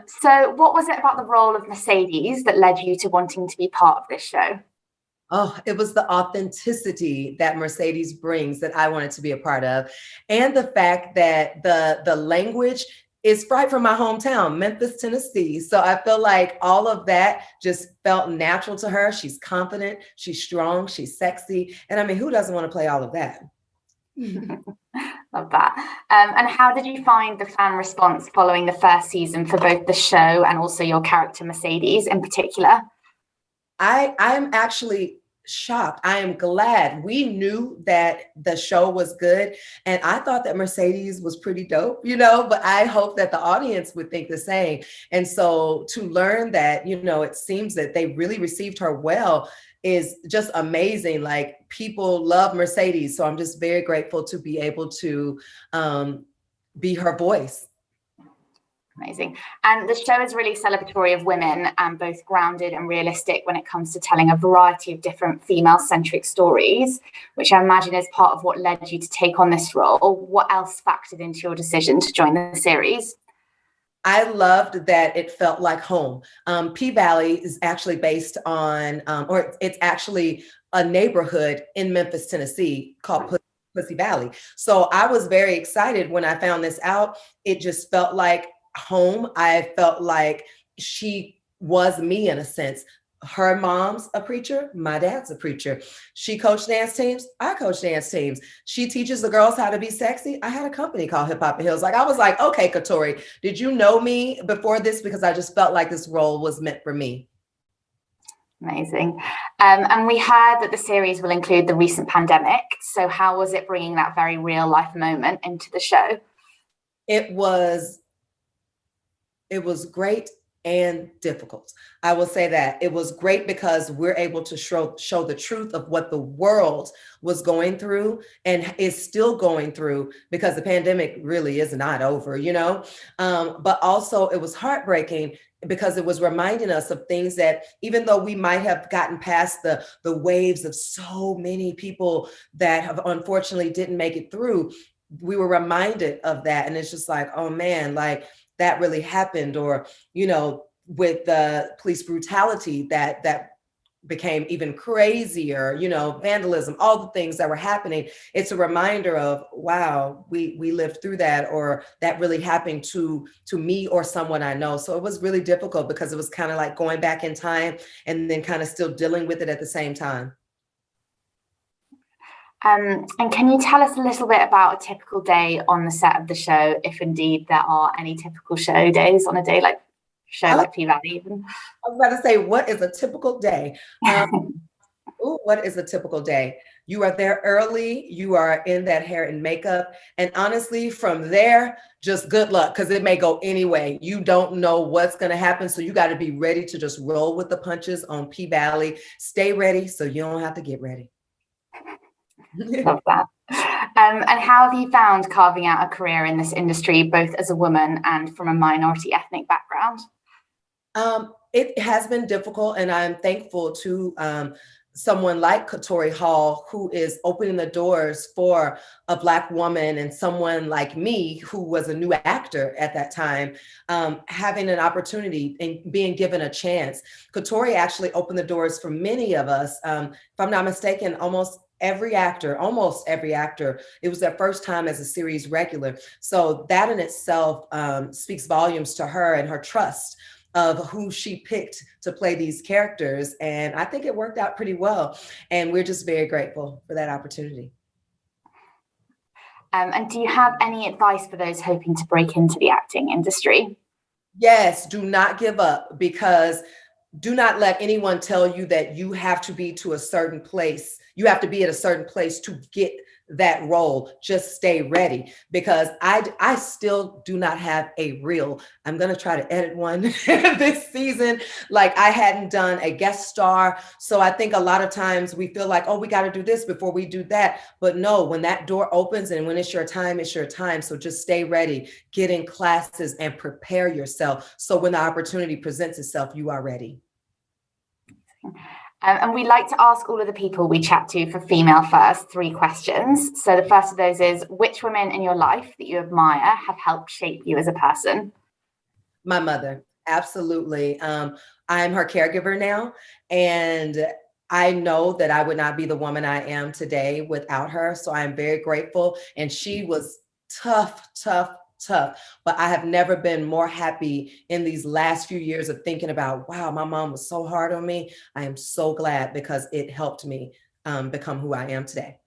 So what was it about the role of Mercedes that led you to wanting to be part of this show? Oh, it was the authenticity that Mercedes brings that I wanted to be a part of. And the fact that the language is right from my hometown, Memphis, Tennessee. So I feel like all of that just felt natural to her. She's confident, she's strong, she's sexy. And I mean, who doesn't want to play all of that? Love that. And how did you find the fan response following the first season for both the show and also your character Mercedes in particular? I'm actually shocked. I am glad. We knew that the show was good, and I thought that Mercedes was pretty dope, but I hope that the audience would think the same. And so to learn that, it seems that they really received her well is just amazing. Like, people love Mercedes. So I'm just very grateful to be able to be her voice. Amazing. And the show is really celebratory of women and both grounded and realistic when it comes to telling a variety of different female-centric stories, which I imagine is part of what led you to take on this role. What else factored into your decision to join the series? I loved that it felt like home. PValley is actually based on, or it's actually a neighborhood in Memphis, Tennessee called Pussy Valley. So I was very excited when I found this out. It just felt like home. I felt like she was me in a sense. Her mom's a preacher, my dad's a preacher. She coached dance teams, I coach dance teams. She teaches the girls how to be sexy. I had a company called Hip Hop and Hills. Like, I was like, okay, Katori, did you know me before this? Because I just felt like this role was meant for me. Amazing. And we heard that the series will include the recent pandemic. So how was it bringing that very real life moment into the show? It was great and difficult. I will say that it was great because we're able to show the truth of what the world was going through and is still going through, because the pandemic really is not over, but also it was heartbreaking because it was reminding us of things that, even though we might have gotten past the waves of so many people that have unfortunately didn't make it through, we were reminded of that. And it's just like, oh man, like, that really happened. Or, with the police brutality that became even crazier, vandalism, all the things that were happening. It's a reminder of, wow, we lived through that, or that really happened to me or someone I know. So it was really difficult because it was kind of like going back in time and then kind of still dealing with it at the same time. And can you tell us a little bit about a typical day on the set of the show, if indeed there are any typical show days on a day like PValley even? I was about to say, what is a typical day? What is a typical day? You are there early, you are in that hair and makeup. And honestly, from there, just good luck, because it may go any way. You don't know what's going to happen. So you got to be ready to just roll with the punches on PValley. Stay ready so you don't have to get ready. Love that. And how have you found carving out a career in this industry, both as a woman and from a minority ethnic background? It has been difficult, and I'm thankful to someone like Katori Hall, who is opening the doors for a Black woman, and someone like me, who was a new actor at that time, having an opportunity and being given a chance. Katori actually opened the doors for many of us. If I'm not mistaken, almost every actor, it was their first time as a series regular. So that in itself speaks volumes to her and her trust of who she picked to play these characters. And I think it worked out pretty well. And we're just very grateful for that opportunity. And do you have any advice for those hoping to break into the acting industry? Yes, do not give up, because do not let anyone tell you that you have to be to a certain place. You have to be at a certain place to get that role. Just stay ready, because I still do not have a reel. I'm going to try to edit one this season. Like, I hadn't done a guest star. So I think a lot of times we feel like, oh, we got to do this before we do that. But no, when that door opens and when it's your time, it's your time. So just stay ready, get in classes and prepare yourself. So when the opportunity presents itself, you are ready. And we like to ask all of the people we chat to for Female First 3 questions. So the first of those is, which women in your life that you admire have helped shape you as a person? My mother, absolutely. I'm her caregiver now, and I know that I would not be the woman I am today without her. So I'm very grateful. And she was tough, tough, tough. But I have never been more happy in these last few years of thinking about, wow, my mom was so hard on me. I am so glad because it helped me become who I am today.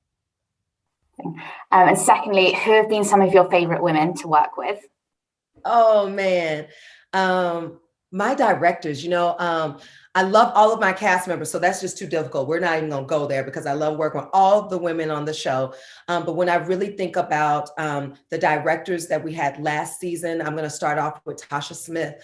And secondly, who have been some of your favorite women to work with? Oh man. My directors, I love all of my cast members, so that's just too difficult. We're not even gonna go there because I love working with all the women on the show. But when I really think about the directors that we had last season, I'm gonna start off with Tasha Smith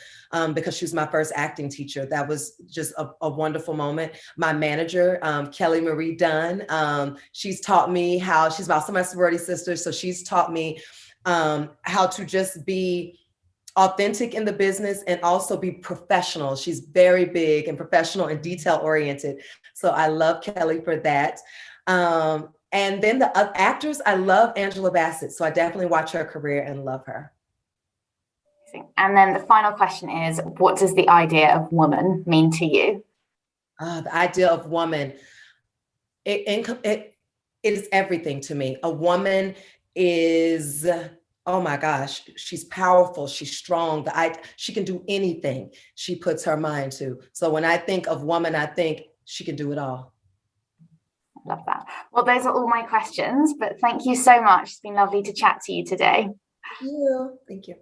because she was my first acting teacher. That was just a wonderful moment. My manager, Kelly Marie Dunn, she's taught me how, she's also my sorority sister, so she's taught me how to just be authentic in the business and also be professional. She's very big and professional and detail oriented. So I love Kelly for that. And then the actors, I love Angela Bassett. So I definitely watch her career and love her. And then the final question is, what does the idea of woman mean to you? The idea of woman, it is everything to me. A woman is, oh my gosh, she's powerful, she's strong. She can do anything she puts her mind to. So when I think of woman, I think she can do it all. Love that. Well, those are all my questions, but thank you so much. It's been lovely to chat to you today. Thank you. Thank you.